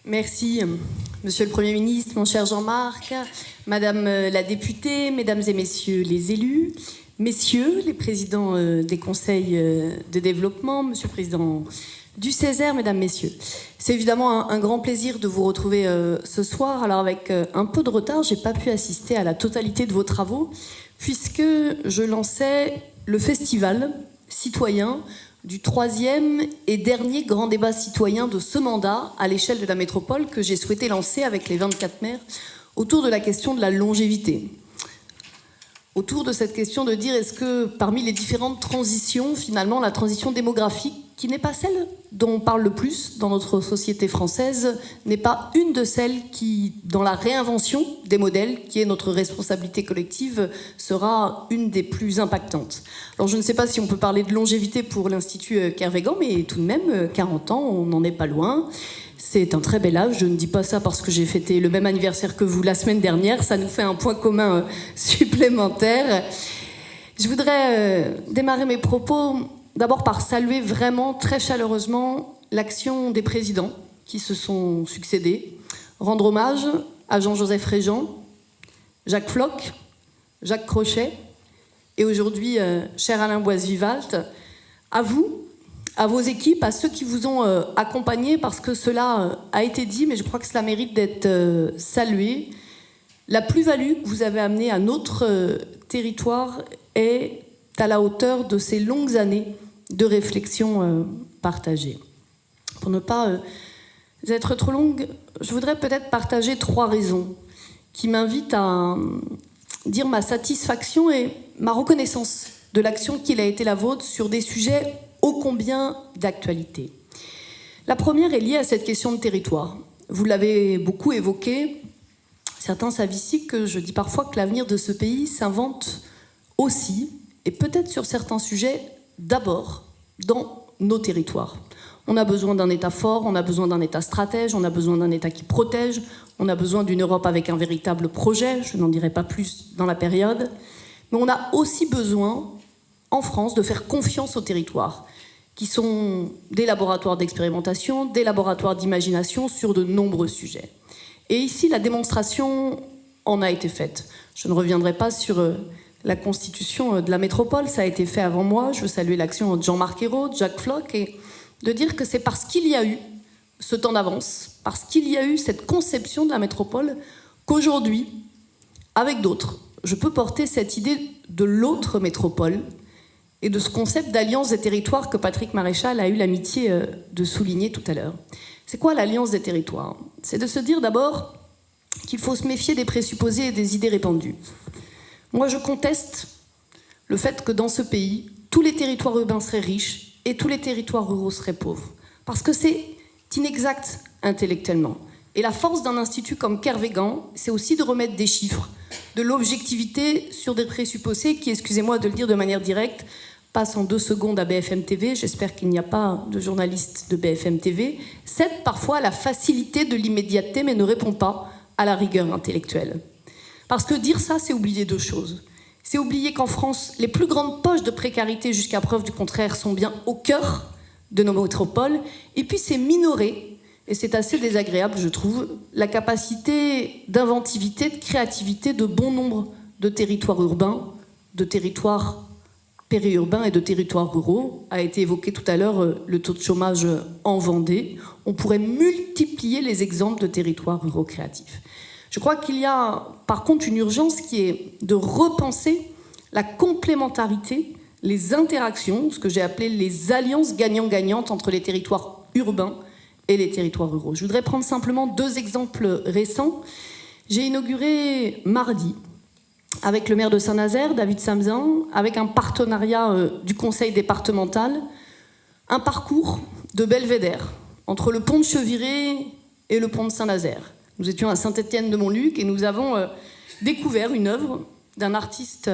Merci, Monsieur le Premier ministre, mon cher Jean-Marc, Madame la députée, Mesdames et Messieurs les élus, Messieurs les présidents des conseils de développement, Monsieur le Président du Césaire, Mesdames, Messieurs. C'est évidemment un grand plaisir de vous retrouver ce soir. Alors avec un peu de retard, j'ai pas pu assister à la totalité de vos travaux, puisque je lançais le festival citoyen du 3e et dernier grand débat citoyen de ce mandat à l'échelle de la métropole que j'ai souhaité lancer avec les 24 maires autour de la question de la longévité. Autour de cette question de dire est-ce que parmi les différentes transitions, finalement, la transition démographique, qui n'est pas celle dont on parle le plus dans notre société française, n'est pas une de celles qui, dans la réinvention des modèles, qui est notre responsabilité collective, sera une des plus impactantes. Alors je ne sais pas si on peut parler de longévité pour l'Institut Kervégan, mais tout de même, 40 ans, on n'en est pas loin. C'est un très bel âge, je ne dis pas ça parce que j'ai fêté le même anniversaire que vous la semaine dernière, ça nous fait un point commun supplémentaire. Je voudrais démarrer mes propos d'abord par saluer vraiment très chaleureusement l'action des présidents qui se sont succédés, rendre hommage à Jean-Joseph Régent, Jacques Floch, Jacques Crochet et aujourd'hui, cher Alain Boise-Vivalt, à vous, à vos équipes, à ceux qui vous ont accompagnés, parce que cela a été dit, mais je crois que cela mérite d'être salué. La plus-value que vous avez amenée à notre territoire est à la hauteur de ces longues années de réflexion partagée. Pour ne pas être trop longue, je voudrais peut-être partager 3 raisons qui m'invitent à dire ma satisfaction et ma reconnaissance de l'action qu'il a été la vôtre sur des sujets ô combien d'actualité. La première est liée à cette question de territoire. Vous l'avez beaucoup évoqué. Certains savent ici que je dis parfois que l'avenir de ce pays s'invente aussi, et peut-être sur certains sujets, d'abord dans nos territoires. On a besoin d'un État fort, on a besoin d'un État stratège, on a besoin d'un État qui protège, on a besoin d'une Europe avec un véritable projet, je n'en dirai pas plus dans la période, mais on a aussi besoin, en France, de faire confiance aux territoires, qui sont des laboratoires d'expérimentation, des laboratoires d'imagination sur de nombreux sujets. Et ici, la démonstration en a été faite. Je ne reviendrai pas sur la constitution de la métropole, ça a été fait avant moi. Je veux saluer l'action de Jean-Marc Ayrault, de Jacques Floch, et de dire que c'est parce qu'il y a eu ce temps d'avance, parce qu'il y a eu cette conception de la métropole, qu'aujourd'hui, avec d'autres, je peux porter cette idée de l'autre métropole et de ce concept d'alliance des territoires que Patrick Maréchal a eu l'amitié de souligner tout à l'heure. C'est quoi l'alliance des territoires? C'est de se dire d'abord qu'il faut se méfier des présupposés et des idées répandues. Moi, je conteste le fait que dans ce pays, tous les territoires urbains seraient riches et tous les territoires ruraux seraient pauvres. Parce que c'est inexact intellectuellement. Et la force d'un institut comme Kervégan, c'est aussi de remettre des chiffres, de l'objectivité sur des présupposés qui, excusez-moi de le dire de manière directe, passent en 2 secondes à BFM TV, j'espère qu'il n'y a pas de journalistes de BFM TV, cèdent parfois à la facilité de l'immédiateté, mais ne répond pas à la rigueur intellectuelle. Parce que dire ça, c'est oublier 2 choses. C'est oublier qu'en France, les plus grandes poches de précarité, jusqu'à preuve du contraire, sont bien au cœur de nos métropoles, et puis c'est minorer, et c'est assez désagréable, je trouve, la capacité d'inventivité, de créativité de bon nombre de territoires urbains, de territoires périurbains et de territoires ruraux. A été évoqué tout à l'heure le taux de chômage en Vendée. On pourrait multiplier les exemples de territoires ruraux créatifs. Je crois qu'il y a par contre une urgence qui est de repenser la complémentarité, les interactions, ce que j'ai appelé les alliances gagnant-gagnantes entre les territoires urbains et les territoires ruraux. Je voudrais prendre simplement 2 exemples récents. J'ai inauguré mardi, avec le maire de Saint-Nazaire, David Samzin, avec un partenariat du conseil départemental, un parcours de belvédère entre le pont de Cheviré et le pont de Saint-Nazaire. Nous étions à Saint-Étienne-de-Montluc et nous avons découvert une œuvre d'un artiste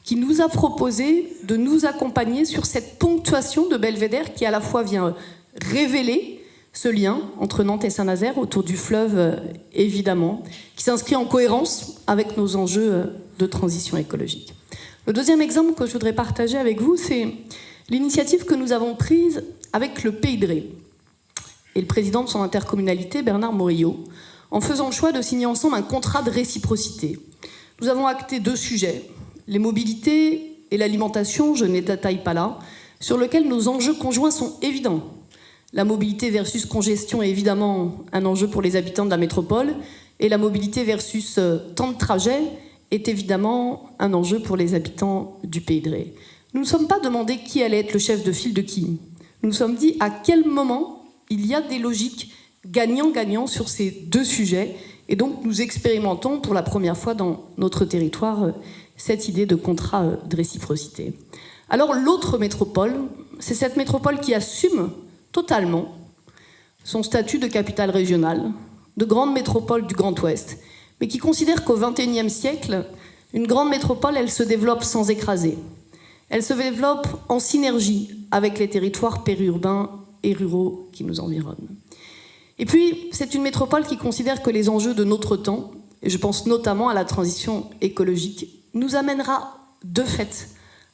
qui nous a proposé de nous accompagner sur cette ponctuation de belvédère qui à la fois vient révéler ce lien entre Nantes et Saint-Nazaire autour du fleuve, évidemment, qui s'inscrit en cohérence avec nos enjeux de transition écologique. Le deuxième exemple que je voudrais partager avec vous, c'est l'initiative que nous avons prise avec le Pays de Ré. et le président de son intercommunalité, Bernard Morillo, en faisant le choix de signer ensemble un contrat de réciprocité. Nous avons acté 2 sujets, les mobilités et l'alimentation, je ne les détaille pas là, sur lesquels nos enjeux conjoints sont évidents. La mobilité versus congestion est évidemment un enjeu pour les habitants de la métropole, et la mobilité versus temps de trajet est évidemment un enjeu pour les habitants du Pays de Ré. Nous ne nous sommes pas demandé qui allait être le chef de file de qui. Nous nous sommes dit à quel moment il y a des logiques gagnant-gagnant sur ces 2 sujets. Et donc nous expérimentons pour la première fois dans notre territoire cette idée de contrat de réciprocité. Alors l'autre métropole, c'est cette métropole qui assume totalement son statut de capitale régionale, de grande métropole du Grand Ouest, mais qui considère qu'au XXIe siècle, une grande métropole, elle se développe sans écraser. Elle se développe en synergie avec les territoires périurbains et ruraux qui nous environnent. Et puis, c'est une métropole qui considère que les enjeux de notre temps, et je pense notamment à la transition écologique, nous amènera de fait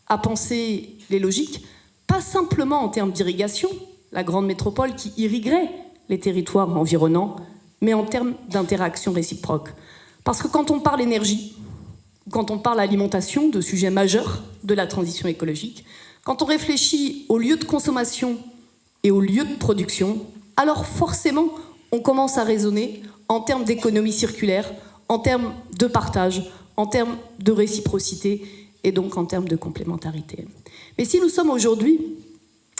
à penser les logiques, pas simplement en termes d'irrigation, la grande métropole qui irriguerait les territoires environnants, mais en termes d'interaction réciproque. Parce que quand on parle énergie, quand on parle alimentation, de sujets majeurs de la transition écologique, quand on réfléchit aux lieux de consommation et aux lieux de production, alors forcément, on commence à raisonner en termes d'économie circulaire, en termes de partage, en termes de réciprocité et donc en termes de complémentarité. Mais si nous sommes aujourd'hui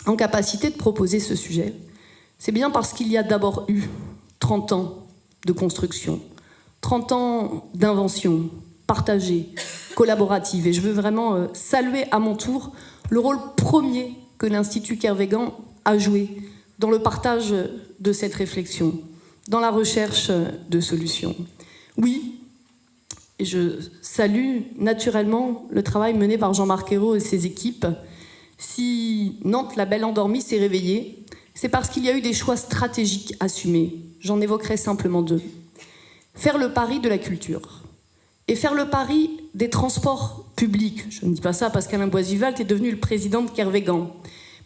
en capacité de proposer ce sujet, c'est bien parce qu'il y a d'abord eu 30 ans de construction, 30 ans d'invention partagée, collaborative. Et je veux vraiment saluer à mon tour le rôle premier que l'Institut Kervégan a joué dans le partage de cette réflexion, dans la recherche de solutions. Oui, je salue naturellement le travail mené par Jean-Marc Ayrault et ses équipes. Si Nantes, la belle endormie, s'est réveillée, c'est parce qu'il y a eu des choix stratégiques assumés. J'en évoquerai simplement 2. Faire le pari de la culture et faire le pari des transports publics. Je ne dis pas ça parce qu'Alain Boisvivalt est devenu le président de Kervégan.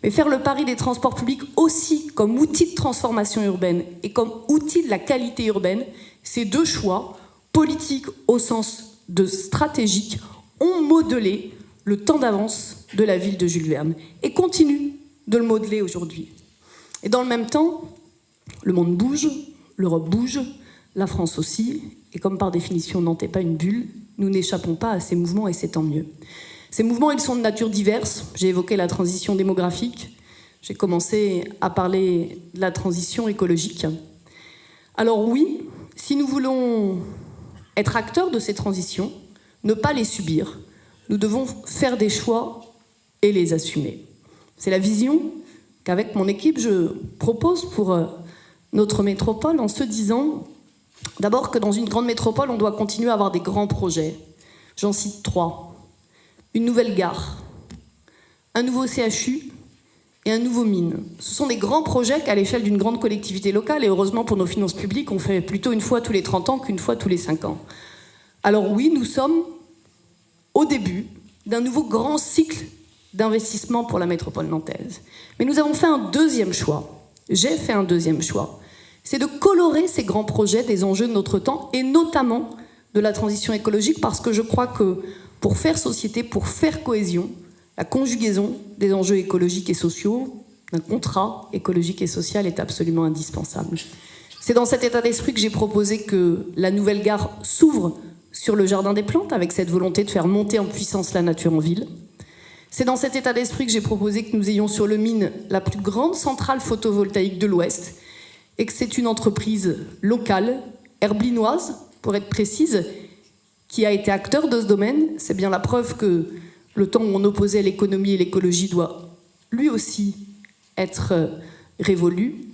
Mais faire le pari des transports publics aussi comme outil de transformation urbaine et comme outil de la qualité urbaine, ces 2 choix, politiques au sens de stratégique, ont modelé le temps d'avance de la ville de Jules Verne et continuent de le modeler aujourd'hui. Et dans le même temps, le monde bouge, l'Europe bouge, la France aussi, et comme par définition Nantes n'est pas une bulle, nous n'échappons pas à ces mouvements et c'est tant mieux. Ces mouvements, ils sont de nature diverse. J'ai évoqué la transition démographique, j'ai commencé à parler de la transition écologique. Alors oui, si nous voulons être acteurs de ces transitions, ne pas les subir, nous devons faire des choix et les assumer. C'est la vision qu'avec mon équipe, je propose pour notre métropole en se disant d'abord que dans une grande métropole, on doit continuer à avoir des grands projets. J'en cite 3. Une nouvelle gare, un nouveau CHU et un nouveau mine. Ce sont des grands projets qu'à l'échelle d'une grande collectivité locale, et heureusement pour nos finances publiques, on fait plutôt une fois tous les 30 ans qu'une fois tous les 5 ans. Alors oui, nous sommes au début d'un nouveau grand cycle d'investissement pour la métropole nantaise. Mais nous avons fait un 2e choix. J'ai fait un 2e choix. C'est de colorer ces grands projets des enjeux de notre temps, et notamment de la transition écologique, parce que je crois que pour faire société, pour faire cohésion, la conjugaison des enjeux écologiques et sociaux, d'un contrat écologique et social est absolument indispensable. C'est dans cet état d'esprit que j'ai proposé que la nouvelle gare s'ouvre sur le Jardin des Plantes, avec cette volonté de faire monter en puissance la nature en ville. C'est dans cet état d'esprit que j'ai proposé que nous ayons sur le Mine la plus grande centrale photovoltaïque de l'Ouest, et que c'est une entreprise locale, herblinoise, pour être précise, qui a été acteur de ce domaine. C'est bien la preuve que le temps où on opposait l'économie et l'écologie doit lui aussi être révolu.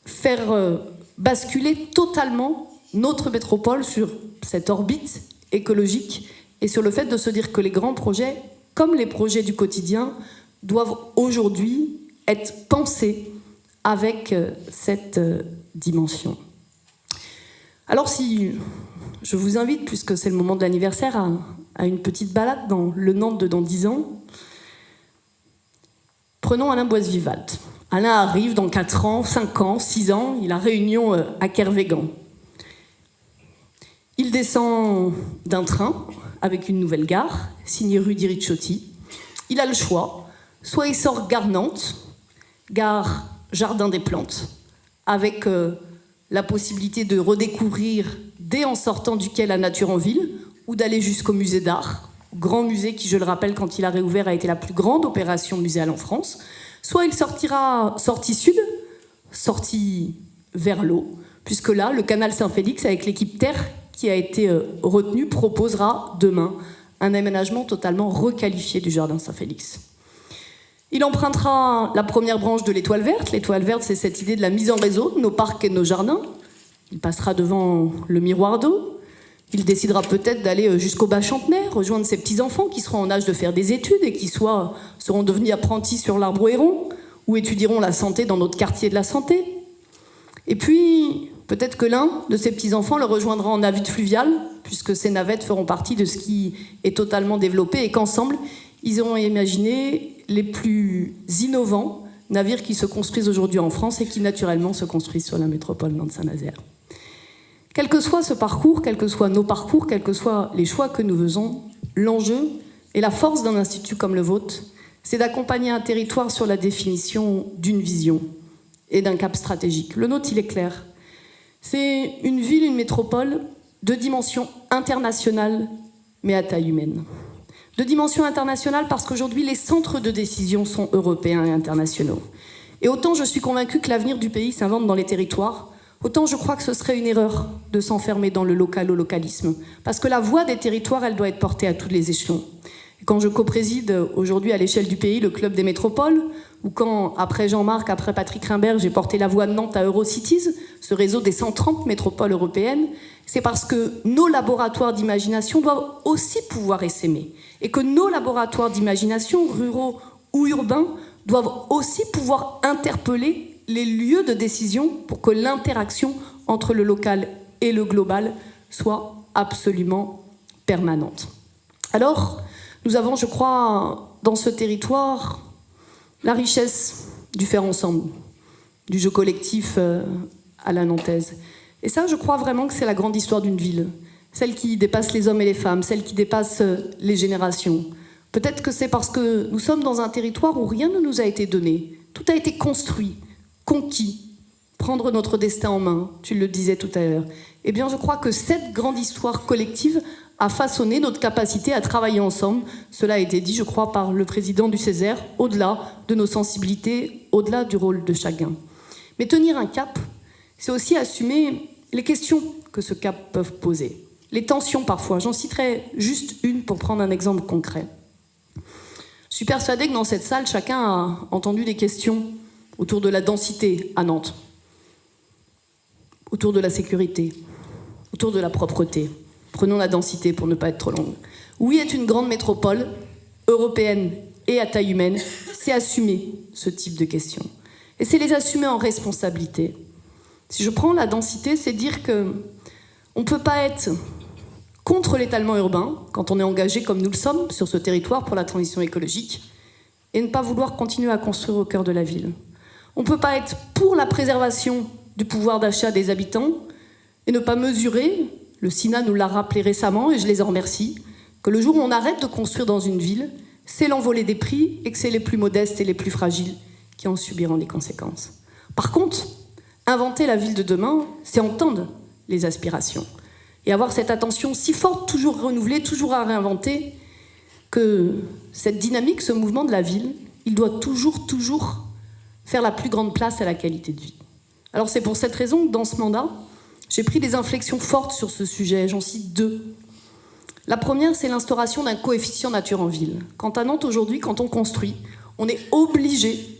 Faire basculer totalement notre métropole sur cette orbite écologique et sur le fait de se dire que les grands projets, comme les projets du quotidien, doivent aujourd'hui être pensés avec cette dimension. Alors si je vous invite, puisque c'est le moment de l'anniversaire, à une petite balade dans le Nantes de dans 10 ans, prenons Alain Boisvivalt. Alain arrive dans 4 ans, 5 ans, 6 ans, il a réunion à Kervégan. Il descend d'un train avec une nouvelle gare, signée rue di Ricciotti. Il a le choix, soit il sort gare Nantes, gare Jardin des Plantes, avec la possibilité de redécouvrir dès en sortant du quai la nature en ville, ou d'aller jusqu'au musée d'art, grand musée qui, je le rappelle, quand il a réouvert, a été la plus grande opération muséale en France. Soit il sortira sortie sud, sortie vers l'eau, puisque là, le canal Saint-Félix, avec l'équipe Terre qui a été retenue, proposera demain un aménagement totalement requalifié du jardin Saint-Félix. Il empruntera la première branche de l'Étoile Verte. L'Étoile Verte, c'est cette idée de la mise en réseau de nos parcs et de nos jardins. Il passera devant le miroir d'eau. Il décidera peut-être d'aller jusqu'au Bas-Chantenay, rejoindre ses petits-enfants qui seront en âge de faire des études et qui soit seront devenus apprentis sur l'Arbre au Héron ou étudieront la santé dans notre quartier de la santé. Et puis, peut-être que l'un de ses petits-enfants le rejoindra en navette fluviale, puisque ces navettes feront partie de ce qui est totalement développé et qu'ensemble, ils auront imaginé les plus innovants navires qui se construisent aujourd'hui en France et qui, naturellement, se construisent sur la métropole Nantes-Saint-Nazaire. Quel que soit ce parcours, quels que soient nos parcours, quels que soient les choix que nous faisons, l'enjeu et la force d'un institut comme le vôtre, c'est d'accompagner un territoire sur la définition d'une vision et d'un cap stratégique. Le nôtre, il est clair. C'est une ville, une métropole de dimension internationale, mais à taille humaine. De dimension internationale parce qu'aujourd'hui, les centres de décision sont européens et internationaux. Et autant je suis convaincue que l'avenir du pays s'invente dans les territoires, autant je crois que ce serait une erreur de s'enfermer dans le local au localisme. Parce que la voix des territoires, elle doit être portée à tous les échelons. Et quand je co-préside aujourd'hui à l'échelle du pays le Club des métropoles, ou quand, après Jean-Marc, après Patrick Rimbert, j'ai porté la voix de Nantes à Eurocities, ce réseau des 130 métropoles européennes, c'est parce que nos laboratoires d'imagination doivent aussi pouvoir essaimer. Et que nos laboratoires d'imagination, ruraux ou urbains, doivent aussi pouvoir interpeller les lieux de décision pour que l'interaction entre le local et le global soit absolument permanente. Alors, nous avons, je crois, dans ce territoire, la richesse du faire ensemble, du jeu collectif à la nantaise. Et ça, je crois vraiment que c'est la grande histoire d'une ville, celle qui dépasse les hommes et les femmes, celle qui dépasse les générations. Peut-être que c'est parce que nous sommes dans un territoire où rien ne nous a été donné, tout a été construit, conquis, prendre notre destin en main, tu le disais tout à l'heure. Eh bien, je crois que cette grande histoire collective a façonné notre capacité à travailler ensemble. Cela a été dit, je crois, par le président du Césaire, au-delà de nos sensibilités, au-delà du rôle de chacun. Mais tenir un cap, c'est aussi assumer les questions que ce cap peut poser, les tensions parfois. J'en citerai juste une pour prendre un exemple concret. Je suis persuadée que dans cette salle, chacun a entendu des questions autour de la densité à Nantes, autour de la sécurité, autour de la propreté. Prenons la densité pour ne pas être trop longue. Oui, est une grande métropole, européenne et à taille humaine, c'est assumer ce type de questions. Et c'est les assumer en responsabilité. Si je prends la densité, c'est dire qu'on ne peut pas être contre l'étalement urbain, quand on est engagé comme nous le sommes sur ce territoire pour la transition écologique, et ne pas vouloir continuer à construire au cœur de la ville. On ne peut pas être pour la préservation du pouvoir d'achat des habitants et ne pas mesurer, le SINA nous l'a rappelé récemment et je les en remercie, que le jour où on arrête de construire dans une ville, c'est l'envolée des prix et que c'est les plus modestes et les plus fragiles qui en subiront les conséquences. Par contre, inventer la ville de demain, c'est entendre les aspirations et avoir cette attention si forte, toujours renouvelée, toujours à réinventer, que cette dynamique, ce mouvement de la ville, il doit toujours faire la plus grande place à la qualité de vie. Alors c'est pour cette raison que dans ce mandat, j'ai pris des inflexions fortes sur ce sujet, j'en cite 2. La première, c'est l'instauration d'un coefficient nature en ville. Quant à Nantes aujourd'hui, quand on construit, on est obligé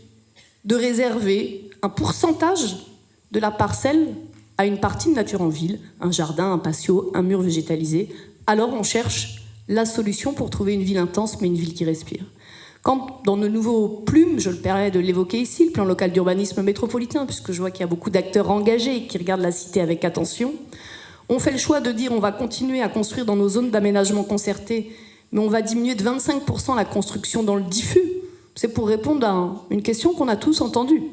de réserver un pourcentage de la parcelle à une partie de nature en ville, un jardin, un patio, un mur végétalisé. Alors on cherche la solution pour trouver une ville intense, mais une ville qui respire. Quand, dans nos nouveaux plumes, je le permets de l'évoquer ici, le plan local d'urbanisme métropolitain, puisque je vois qu'il y a beaucoup d'acteurs engagés et qui regardent la cité avec attention, on fait le choix de dire on va continuer à construire dans nos zones d'aménagement concerté, mais on va diminuer de 25% la construction dans le diffus. C'est pour répondre à une question qu'on a tous entendue.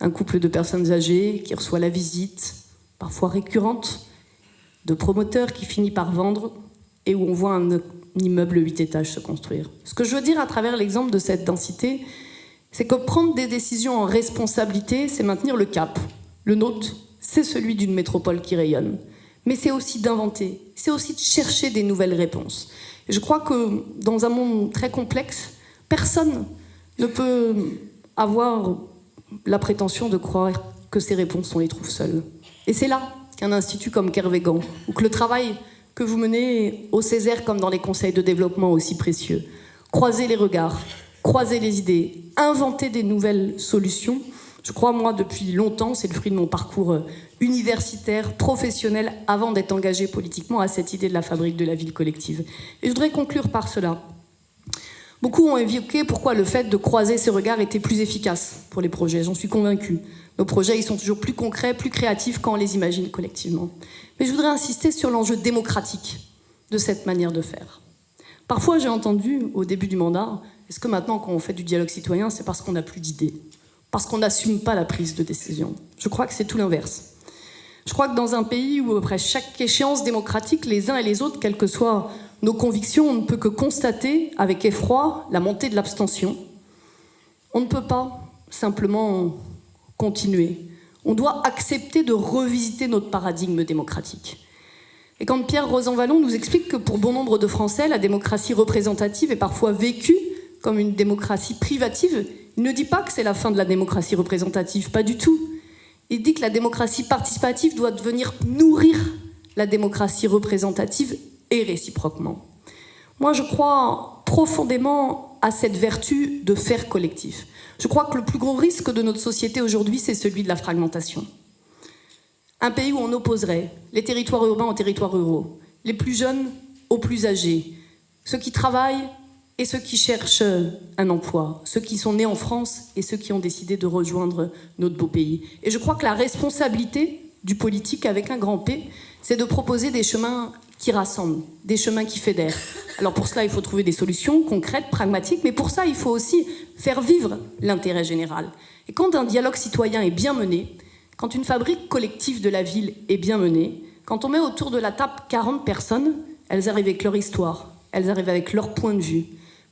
Un couple de personnes âgées qui reçoit la visite, parfois récurrente, de promoteurs qui finit par vendre et où on voit un immeuble 8 étages se construire. Ce que je veux dire à travers l'exemple de cette densité, c'est que prendre des décisions en responsabilité, c'est maintenir le cap. Le nôtre, c'est celui d'une métropole qui rayonne. Mais c'est aussi d'inventer, c'est aussi de chercher des nouvelles réponses. Et je crois que dans un monde très complexe, personne ne peut avoir la prétention de croire que ces réponses, on les trouve seules. Et c'est là qu'un institut comme Kervégan, ou que le travail que vous menez au Césaire comme dans les conseils de développement aussi précieux, croiser les regards, croiser les idées, inventer des nouvelles solutions. Je crois, moi, depuis longtemps, c'est le fruit de mon parcours universitaire, professionnel, avant d'être engagé politiquement à cette idée de la fabrique de la ville collective. Et je voudrais conclure par cela. Beaucoup ont évoqué pourquoi le fait de croiser ces regards était plus efficace pour les projets. J'en suis convaincue. Nos projets, ils sont toujours plus concrets, plus créatifs quand on les imagine collectivement. Mais je voudrais insister sur l'enjeu démocratique de cette manière de faire. Parfois, j'ai entendu, au début du mandat, est-ce que maintenant, quand on fait du dialogue citoyen, c'est parce qu'on n'a plus d'idées, parce qu'on n'assume pas la prise de décision? Je crois que c'est tout l'inverse. Je crois que dans un pays où, après chaque échéance démocratique, les uns et les autres, quelles que soient nos convictions, on ne peut que constater, avec effroi, la montée de l'abstention. On ne peut pas simplement continuer. On doit accepter de revisiter notre paradigme démocratique. Et quand Pierre Rosanvallon nous explique que pour bon nombre de Français, la démocratie représentative est parfois vécue comme une démocratie privative, il ne dit pas que c'est la fin de la démocratie représentative, pas du tout. Il dit que la démocratie participative doit venir nourrir la démocratie représentative et réciproquement. Moi, je crois profondément à cette vertu de faire collectif. Je crois que le plus gros risque de notre société aujourd'hui, c'est celui de la fragmentation. Un pays où on opposerait les territoires urbains aux territoires ruraux, les plus jeunes aux plus âgés, ceux qui travaillent et ceux qui cherchent un emploi, ceux qui sont nés en France et ceux qui ont décidé de rejoindre notre beau pays. Et je crois que la responsabilité du politique avec un grand P, c'est de proposer des chemins qui rassemblent, des chemins qui fédèrent. Alors pour cela, il faut trouver des solutions concrètes, pragmatiques, mais pour ça, il faut aussi faire vivre l'intérêt général. Et quand un dialogue citoyen est bien mené, quand une fabrique collective de la ville est bien menée, quand on met autour de la table 40 personnes, elles arrivent avec leur histoire, elles arrivent avec leur point de vue.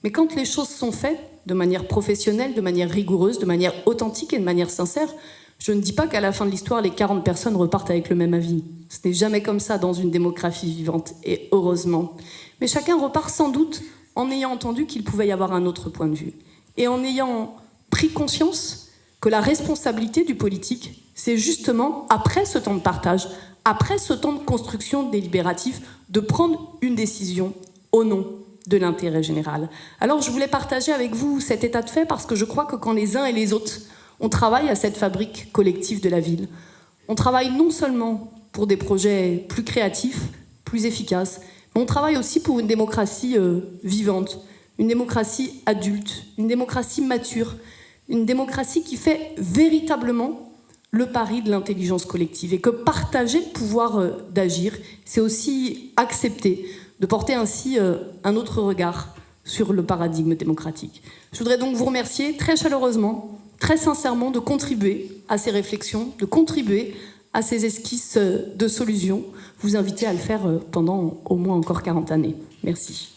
Mais quand les choses sont faites de manière professionnelle, de manière rigoureuse, de manière authentique et de manière sincère, je ne dis pas qu'à la fin de l'histoire, les 40 personnes repartent avec le même avis. Ce n'est jamais comme ça dans une démocratie vivante, et heureusement. Mais chacun repart sans doute en ayant entendu qu'il pouvait y avoir un autre point de vue. Et en ayant pris conscience que la responsabilité du politique, c'est justement, après ce temps de partage, après ce temps de construction délibérative, de prendre une décision au nom de l'intérêt général. Alors je voulais partager avec vous cet état de fait parce que je crois que quand les uns et les autres, on travaille à cette fabrique collective de la ville, on travaille non seulement pour des projets plus créatifs, plus efficaces, mais on travaille aussi pour une démocratie vivante, une démocratie adulte, une démocratie mature, une démocratie qui fait véritablement le pari de l'intelligence collective et que partager le pouvoir d'agir, c'est aussi accepter de porter ainsi un autre regard sur le paradigme démocratique. Je voudrais donc vous remercier très chaleureusement, très sincèrement de contribuer à ces réflexions, de contribuer à ces esquisses de solutions. Vous inviter à le faire pendant au moins encore 40 années. Merci.